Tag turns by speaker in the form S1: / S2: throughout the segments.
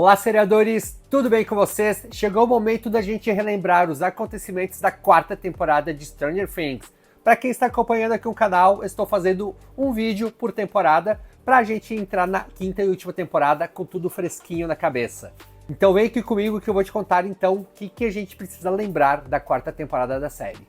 S1: Olá, seriadores! Tudo bem com vocês? Chegou o momento da gente relembrar os acontecimentos da quarta temporada de Stranger Things. Para quem está acompanhando aqui o canal, eu estou fazendo um vídeo por temporada para a gente entrar na quinta e última temporada com tudo fresquinho na cabeça. Então vem aqui comigo que eu vou te contar então o que a gente precisa lembrar da quarta temporada da série.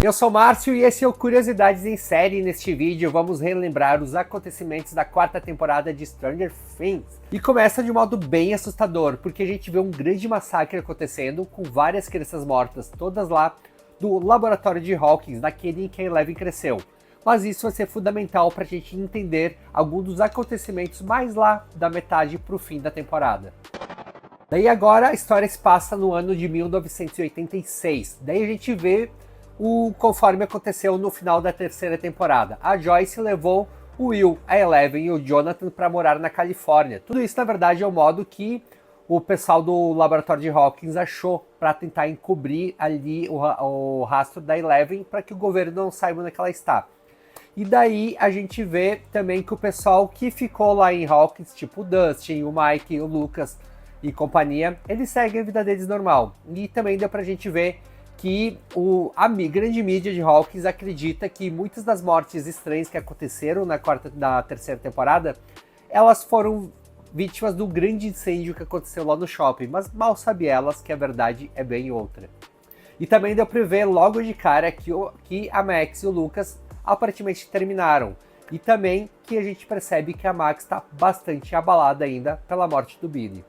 S1: Eu sou o Márcio e esse é o Curiosidades em Série, e neste vídeo vamos relembrar os acontecimentos da quarta temporada de Stranger Things. E começa de um modo bem assustador, porque a gente vê um grande massacre acontecendo com várias crianças mortas, todas lá do laboratório de Hawkins, naquele em que a Eleven cresceu. Mas isso vai ser fundamental para a gente entender alguns dos acontecimentos mais lá da metade para o fim da temporada. Daí agora a história se passa no ano de 1986, daí a gente vê conforme aconteceu no final da terceira temporada. A Joyce levou o Will, a Eleven e o Jonathan para morar na Califórnia. Tudo isso, na verdade, é o modo que o pessoal do laboratório de Hawkins achou para tentar encobrir ali o rastro da Eleven para que o governo não saiba onde é que ela está. E daí a gente vê também que o pessoal que ficou lá em Hawkins, tipo o Dustin, o Mike, o Lucas e companhia, eles seguem a vida deles normal. E também deu pra gente ver que a grande mídia de Hawkins acredita que muitas das mortes estranhas que aconteceram na terceira temporada, elas foram vítimas do grande incêndio que aconteceu lá no shopping, mas mal sabe elas que a verdade é bem outra. E também deu pra ver logo de cara que a Max e o Lucas aparentemente terminaram, e também que a gente percebe que a Max está bastante abalada ainda pela morte do Billy.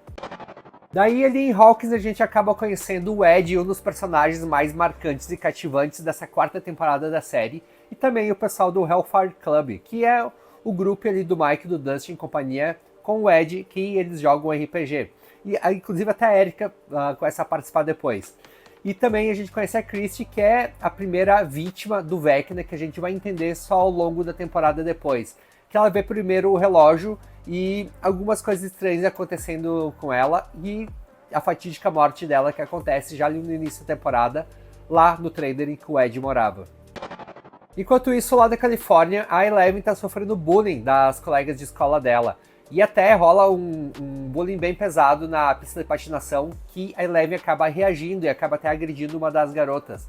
S1: Daí ali em Hawkins a gente acaba conhecendo o Ed, um dos personagens mais marcantes e cativantes dessa quarta temporada da série, e também o pessoal do Hellfire Club, que é o grupo ali do Mike, do Dustin e companhia, com o Ed, que eles jogam RPG. E inclusive até a Erika começa a participar depois. E também a gente conhece a Christy, que é a primeira vítima do Vecna, que a gente vai entender só ao longo da temporada depois. Que ela vê primeiro o relógio e algumas coisas estranhas acontecendo com ela e a fatídica morte dela que acontece já ali no início da temporada, lá no trailer em que o Ed morava. Enquanto isso, lá da Califórnia, a Eleven está sofrendo bullying das colegas de escola dela. E até rola um bullying bem pesado na pista de patinação, que a Eleven acaba reagindo e acaba até agredindo uma das garotas.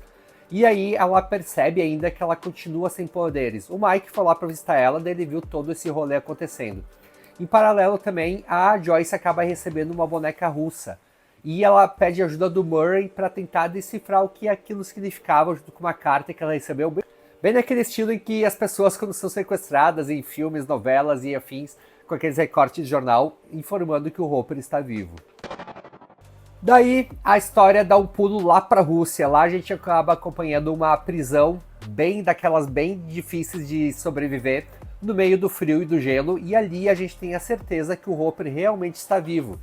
S1: E aí ela percebe ainda que ela continua sem poderes. O Mike foi lá para visitar ela, daí ele viu todo esse rolê acontecendo. Em paralelo também, a Joyce acaba recebendo uma boneca russa. E ela pede ajuda do Murray para tentar decifrar o que aquilo significava, junto com uma carta que ela recebeu. Bem naquele estilo em que as pessoas, quando são sequestradas em filmes, novelas e afins, com aqueles recortes de jornal, informando que o Hopper está vivo. Daí a história dá um pulo lá para a Rússia. Lá a gente acaba acompanhando uma prisão daquelas bem difíceis de sobreviver, no meio do frio e do gelo, e ali a gente tem a certeza que o Hopper realmente está vivo.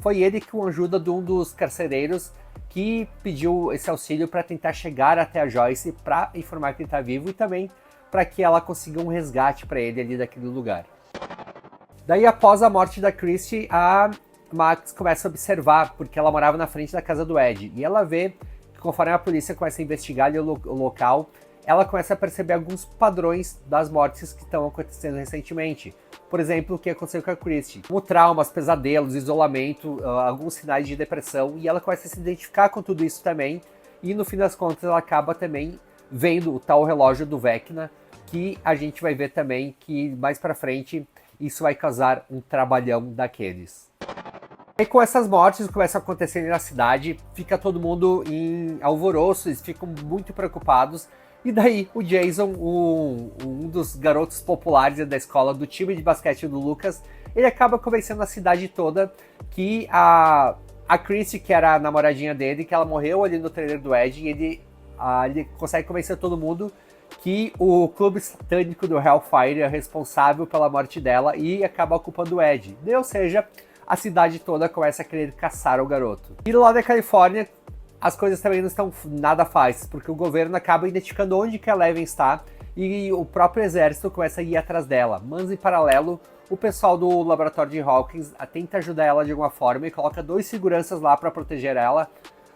S1: Foi ele que com a ajuda de um dos carcereiros que pediu esse auxílio para tentar chegar até a Joyce para informar que ele está vivo e também para que ela consiga um resgate para ele ali daquele lugar. Daí após a morte da Christy, a Max começa a observar, porque ela morava na frente da casa do Ed, e ela vê que conforme a polícia começa a investigar ali o local, ela começa a perceber alguns padrões das mortes que estão acontecendo recentemente. Por exemplo, o que aconteceu com a Christy. Como traumas, pesadelos, isolamento, alguns sinais de depressão, e ela começa a se identificar com tudo isso também, e no fim das contas ela acaba também vendo o tal relógio do Vecna, que a gente vai ver também que mais pra frente isso vai causar um trabalhão daqueles. E com essas mortes que começam a acontecer na cidade, fica todo mundo em alvoroço, eles ficam muito preocupados. E daí o Jason, um dos garotos populares da escola, do time de basquete do Lucas, ele acaba convencendo a cidade toda que a Chrissy, que era a namoradinha dele, que ela morreu ali no trailer do Ed, e ele consegue convencer todo mundo que o clube satânico do Hellfire é responsável pela morte dela e acaba culpando o Ed. Ou seja, a cidade toda começa a querer caçar o garoto. E lá da Califórnia, as coisas também não estão nada fáceis, porque o governo acaba identificando onde que a Eleven está e o próprio exército começa a ir atrás dela. Mas em paralelo, o pessoal do laboratório de Hawkins tenta ajudar ela de alguma forma e coloca 2 seguranças lá para proteger ela,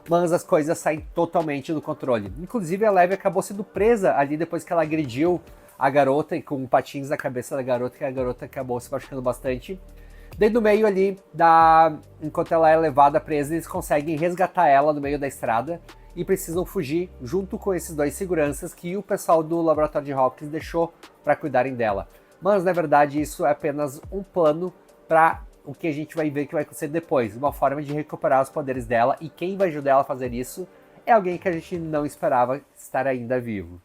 S1: mas as coisas saem totalmente do controle. Inclusive a Eleven acabou sendo presa ali depois que ela agrediu a garota e com patins na cabeça da garota, que a garota acabou se machucando bastante. Daí no meio ali, enquanto ela é levada presa, eles conseguem resgatar ela no meio da estrada e precisam fugir junto com esses dois seguranças que o pessoal do laboratório de Hawkins deixou para cuidarem dela. Mas na verdade isso é apenas um plano para o que a gente vai ver que vai acontecer depois, uma forma de recuperar os poderes dela, e quem vai ajudar ela a fazer isso é alguém que a gente não esperava estar ainda vivo.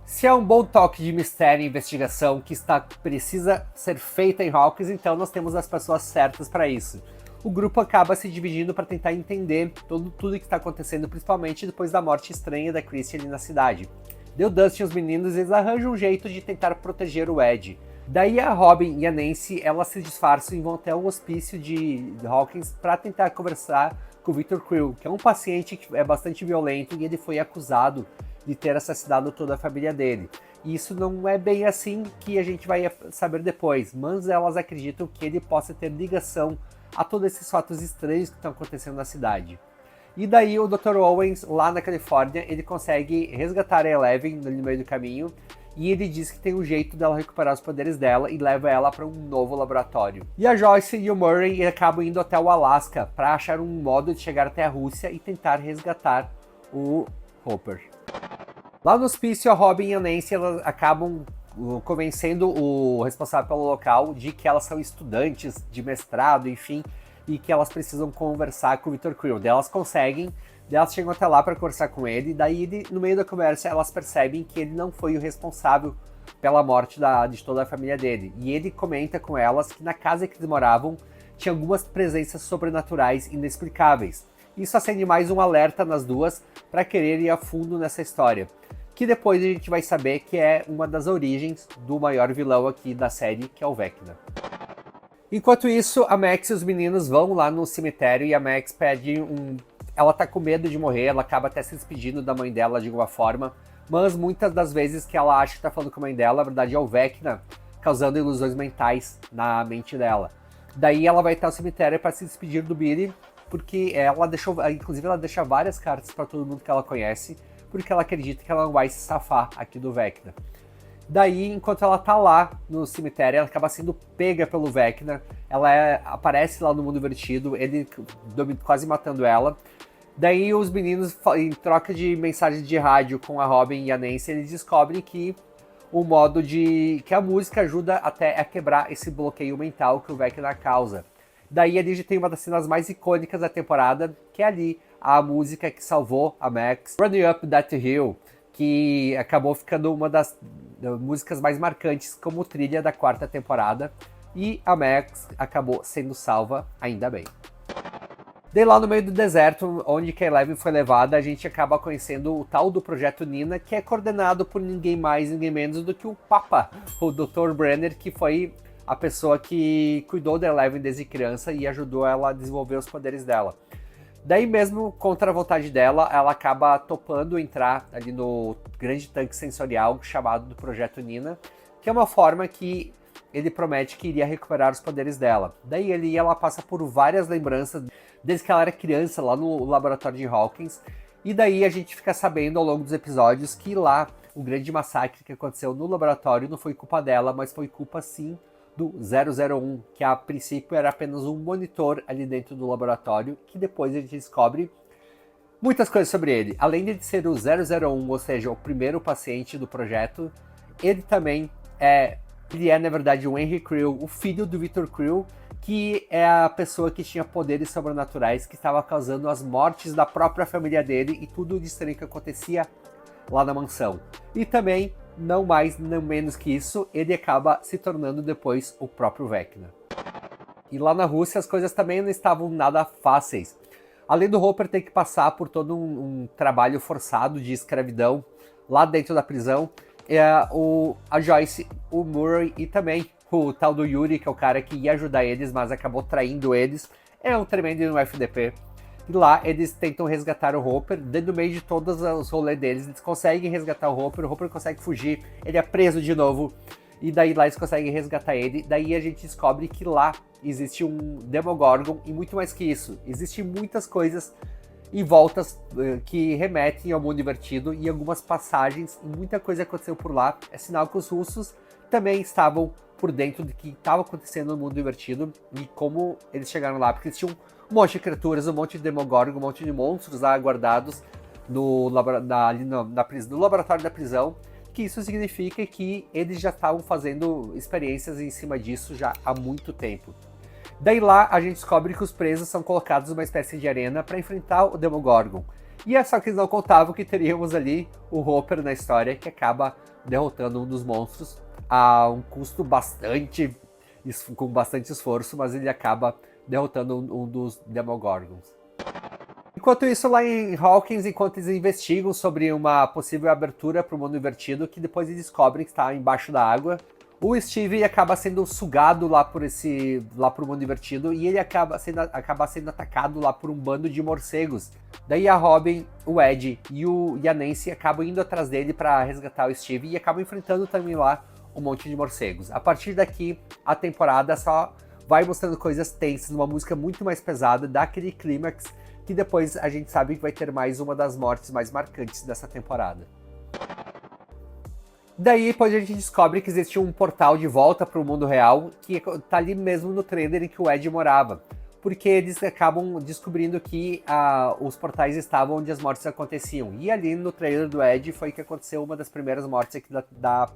S1: Se é um bom toque de mistério e investigação que precisa ser feita em Hawkins, então nós temos as pessoas certas para isso. O grupo acaba se dividindo para tentar entender tudo que está acontecendo, principalmente depois da morte estranha da Chrissy ali na cidade. Deu Dustin e os meninos, eles arranjam um jeito de tentar proteger o Ed. Daí a Robin e a Nancy, elas se disfarçam e vão até um hospício de Hawkins para tentar conversar com o Victor Creel, que é um paciente que é bastante violento e ele foi acusado de ter assassinado toda a família dele. E isso não é bem assim que a gente vai saber depois, mas elas acreditam que ele possa ter ligação a todos esses fatos estranhos que estão acontecendo na cidade. E daí o Dr. Owens, lá na Califórnia, ele consegue resgatar a Eleven no meio do caminho, e ele diz que tem um jeito dela recuperar os poderes dela e leva ela para um novo laboratório. E a Joyce e o Murray acabam indo até o Alasca para achar um modo de chegar até a Rússia e tentar resgatar o Hopper. Lá no hospício, a Robin e a Nancy elas acabam convencendo o responsável pelo local de que elas são estudantes de mestrado, enfim, e que elas precisam conversar com o Victor Creel. Daí elas conseguem, elas chegam até lá para conversar com ele, daí no meio da conversa elas percebem que ele não foi o responsável pela morte de toda a família dele. E ele comenta com elas que na casa que eles moravam tinha algumas presenças sobrenaturais inexplicáveis. Isso acende mais um alerta nas duas para querer ir a fundo nessa história, que depois a gente vai saber que é uma das origens do maior vilão aqui da série, que é o Vecna. Enquanto isso, a Max e os meninos vão lá no cemitério e a Max pede ela tá com medo de morrer, ela acaba até se despedindo da mãe dela de alguma forma, mas muitas das vezes que ela acha que tá falando com a mãe dela, na verdade é o Vecna causando ilusões mentais na mente dela. Daí ela vai até o cemitério para se despedir do Billy, porque inclusive ela deixa várias cartas para todo mundo que ela conhece, porque ela acredita que ela não vai se safar aqui do Vecna. Daí, enquanto ela tá lá no cemitério, ela acaba sendo pega pelo Vecna, aparece lá no mundo invertido, ele quase matando ela. Daí os meninos, em troca de mensagens de rádio com a Robin e a Nancy, eles descobrem que que a música ajuda até a quebrar esse bloqueio mental que o Vecna causa. Daí a gente tem uma das cenas mais icônicas da temporada, que é ali a música que salvou a Max, Running Up That Hill, que acabou ficando uma das músicas mais marcantes como trilha da quarta temporada, e a Max acabou sendo salva, ainda bem. Daí lá no meio do deserto, onde que a Eleven foi levada, a gente acaba conhecendo o tal do Projeto Nina, que é coordenado por ninguém mais, ninguém menos do que o Papa, o Dr. Brenner, que foi a pessoa que cuidou da Eleven desde criança e ajudou ela a desenvolver os poderes dela. Daí mesmo, contra a vontade dela, ela acaba topando entrar ali no grande tanque sensorial chamado do Projeto Nina, que é uma forma que ele promete que iria recuperar os poderes dela. Daí ela passa por várias lembranças, desde que ela era criança, lá no laboratório de Hawkins, e daí a gente fica sabendo ao longo dos episódios que lá, o grande massacre que aconteceu no laboratório não foi culpa dela, mas foi culpa sim do 001, que a princípio era apenas um monitor ali dentro do laboratório, que depois a gente descobre muitas coisas sobre ele. Além de ser o 001, ou seja, o primeiro paciente do projeto, ele é na verdade o Henry Creel, o filho do Victor Creel, que é a pessoa que tinha poderes sobrenaturais, que estava causando as mortes da própria família dele e tudo de estranho que acontecia lá na mansão. E também, não mais, não menos que isso, ele acaba se tornando depois o próprio Vecna. E lá na Rússia as coisas também não estavam nada fáceis. Além do Hopper ter que passar por todo um trabalho forçado de escravidão lá dentro da prisão, a Joyce, o Murray e também o tal do Yuri, que é o cara que ia ajudar eles, mas acabou traindo eles, é um tremendo no FDP. E lá eles tentam resgatar o Hopper, dentro do meio de todos os rolês deles, eles conseguem resgatar o Hopper consegue fugir, ele é preso de novo, e daí lá eles conseguem resgatar ele, daí a gente descobre que lá existe um Demogorgon, e muito mais que isso, existem muitas coisas e voltas que remetem ao mundo invertido e algumas passagens e muita coisa aconteceu por lá. É sinal que os russos também estavam por dentro do que estava acontecendo no mundo invertido e como eles chegaram lá, porque eles tinham um monte de criaturas, um monte de Demogorgon, um monte de monstros lá guardados no laboratório da prisão, que isso significa que eles já estavam fazendo experiências em cima disso já há muito tempo. Daí lá a gente descobre que os presos são colocados numa espécie de arena para enfrentar o Demogorgon. E é só que eles não contavam que teríamos ali o Hopper na história, que acaba derrotando um dos monstros a um custo com bastante esforço, mas ele acaba derrotando um dos Demogorgons. Enquanto isso, lá em Hawkins, enquanto eles investigam sobre uma possível abertura para o mundo invertido, que depois eles descobrem que está embaixo da água, o Steve acaba sendo sugado lá pro mundo invertido e ele acaba sendo atacado lá por um bando de morcegos. Daí a Robin, o Ed e a Nancy acabam indo atrás dele para resgatar o Steve e acabam enfrentando também lá um monte de morcegos. A partir daqui, a temporada só vai mostrando coisas tensas, uma música muito mais pesada, dá aquele clímax que depois a gente sabe que vai ter mais uma das mortes mais marcantes dessa temporada. Daí depois a gente descobre que existe um portal de volta para o mundo real, que tá ali mesmo no trailer em que o Ed morava. Porque eles acabam descobrindo que os portais estavam onde as mortes aconteciam. E ali no trailer do Ed foi que aconteceu uma das primeiras mortes aqui da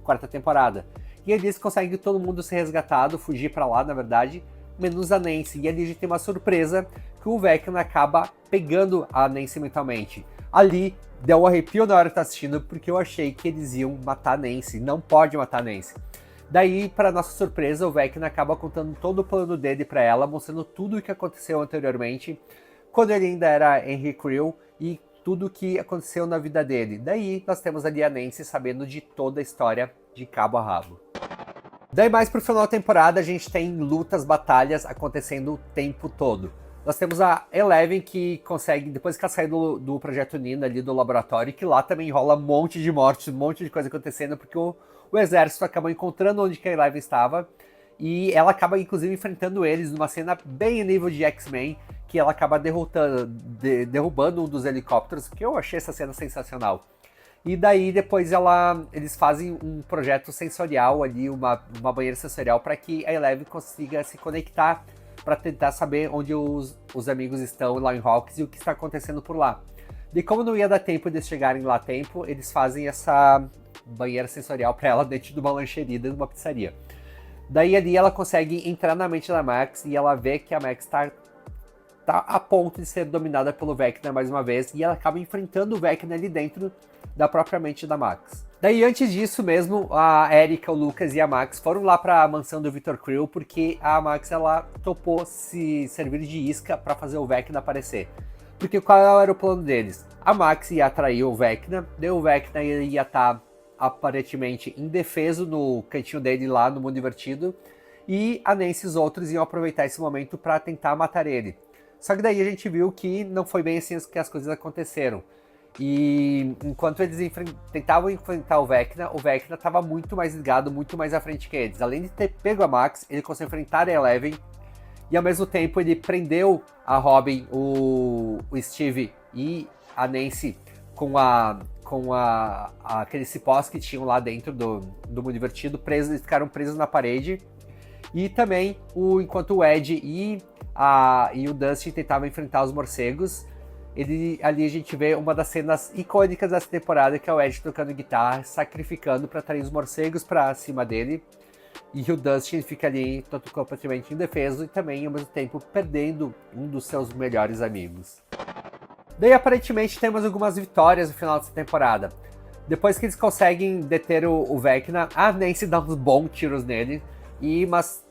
S1: quarta temporada. E eles conseguem todo mundo ser resgatado, fugir para lá, na verdade, menos a Nancy. E ali a gente tem uma surpresa que o Vecna acaba pegando a Nancy mentalmente. Ali deu um arrepio na hora que tá assistindo, porque eu achei que eles iam matar a Nancy. Não pode matar a Nancy. Daí, para nossa surpresa, o Vecna acaba contando todo o plano dele para ela, mostrando tudo o que aconteceu anteriormente, quando ele ainda era Henry Creel, e tudo o que aconteceu na vida dele. Daí, nós temos ali a Nancy sabendo de toda a história de cabo a rabo. Daí, mais pro final da temporada, a gente tem lutas, batalhas acontecendo o tempo todo. Nós temos a Eleven que consegue, depois que ela sai do Projeto Nina ali do laboratório, que lá também rola um monte de mortes, um monte de coisa acontecendo, porque o exército acabou encontrando onde que a Eleven estava, e ela acaba inclusive enfrentando eles numa cena bem em nível de X-Men, que ela acaba derrubando um dos helicópteros, que eu achei essa cena sensacional. E daí depois eles fazem um projeto sensorial ali, uma banheira sensorial, para que a Eleven consiga se conectar para tentar saber onde os amigos estão lá em Hawkins e o que está acontecendo por lá. E como não ia dar tempo de eles chegarem lá a tempo, eles fazem essa banheira sensorial para ela dentro de uma lancheria, de uma pizzaria. Daí ali ela consegue entrar na mente da Max e ela vê que a Max tá a ponto de ser dominada pelo Vecna mais uma vez, e ela acaba enfrentando o Vecna ali dentro da própria mente da Max. Daí antes disso mesmo, a Erika, o Lucas e a Max foram lá para a mansão do Victor Creel, porque a Max ela topou se servir de isca para fazer o Vecna aparecer. Porque qual era o plano deles? A Max ia atrair o Vecna, daí o Vecna ia estar aparentemente indefeso no cantinho dele lá no mundo invertido, e a Nancy e os outros iam aproveitar esse momento para tentar matar ele. Só que daí a gente viu que não foi bem assim que as coisas aconteceram. E enquanto eles tentavam enfrentar o Vecna estava muito mais ligado, muito mais à frente que eles. Além de ter pego a Max, ele conseguiu enfrentar a Eleven, e ao mesmo tempo ele prendeu a Robin, o Steve e a Nancy com aqueles cipós que tinham lá dentro do mundo invertido, eles ficaram presos na parede. E também, enquanto o Ed e o Dustin tentavam enfrentar os morcegos, ali a gente vê uma das cenas icônicas dessa temporada, que é o Ed tocando guitarra, sacrificando para atrair os morcegos para cima dele. E o Dustin fica ali completamente indefeso e também, ao mesmo tempo, perdendo um dos seus melhores amigos. Daí, aparentemente, temos algumas vitórias no final dessa temporada. Depois que eles conseguem deter o Vecna, a Nancy dá uns bons tiros nele, mas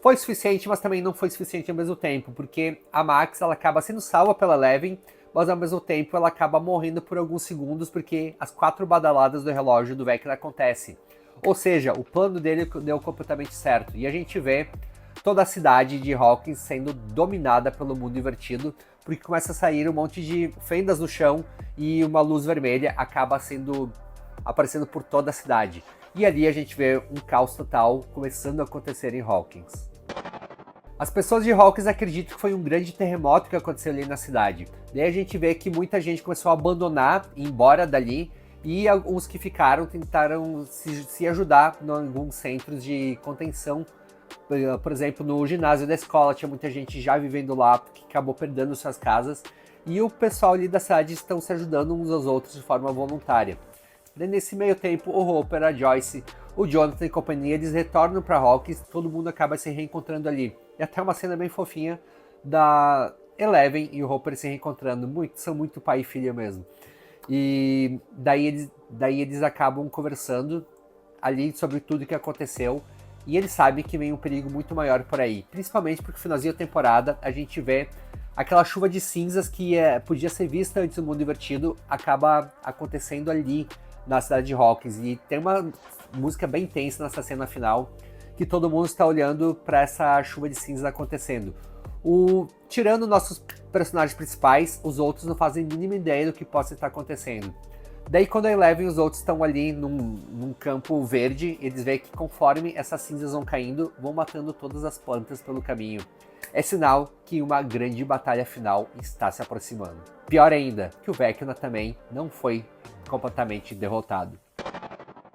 S1: foi suficiente, mas também não foi suficiente ao mesmo tempo, porque a Max ela acaba sendo salva pela Eleven, mas ao mesmo tempo ela acaba morrendo por alguns segundos, porque as 4 badaladas do relógio do Vecna acontecem. Ou seja, o plano dele deu completamente certo, e a gente vê toda a cidade de Hawkins sendo dominada pelo mundo invertido, porque começa a sair um monte de fendas no chão e uma luz vermelha acaba aparecendo por toda a cidade. E ali a gente vê um caos total começando a acontecer em Hawkins. As pessoas de Hawkins acreditam que foi um grande terremoto que aconteceu ali na cidade. Daí a gente vê que muita gente começou a abandonar, ir embora dali, e alguns que ficaram tentaram se ajudar em alguns centros de contenção. Por exemplo, no ginásio da escola tinha muita gente já vivendo lá, que acabou perdendo suas casas, e o pessoal ali da cidade estão se ajudando uns aos outros de forma voluntária. Daí, nesse meio tempo, o Hopper, a Joyce, o Jonathan e companhia, eles retornam para Hawkins, todo mundo acaba se reencontrando ali. E até uma cena bem fofinha da Eleven e o Hopper se reencontrando, são muito pai e filha mesmo. E daí eles acabam conversando ali sobre tudo que aconteceu, e eles sabem que vem um perigo muito maior por aí, principalmente porque no finalzinho da temporada a gente vê aquela chuva de cinzas que podia ser vista antes do Mundo Invertido, acaba acontecendo ali na cidade de Hawkins, e tem uma música bem tensa nessa cena final, que todo mundo está olhando para essa chuva de cinzas acontecendo. Tirando nossos personagens principais, os outros não fazem a mínima ideia do que possa estar acontecendo. Daí quando a Eleven e os outros estão ali num campo verde, eles veem que conforme essas cinzas vão caindo, vão matando todas as plantas pelo caminho. É sinal que uma grande batalha final está se aproximando. Pior ainda, que o Vecna também não foi completamente derrotado.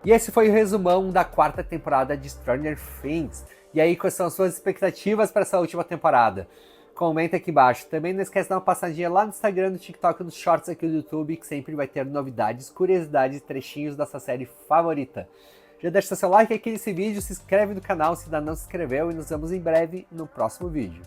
S1: E esse foi o resumão da 4ª temporada de Stranger Things. E aí, quais são as suas expectativas para essa última temporada? Comenta aqui embaixo. Também não esquece de dar uma passadinha lá no Instagram, no TikTok, nos shorts aqui do YouTube, que sempre vai ter novidades, curiosidades e trechinhos dessa série favorita. Já deixa seu like aqui nesse vídeo, se inscreve no canal se ainda não se inscreveu e nos vemos em breve no próximo vídeo.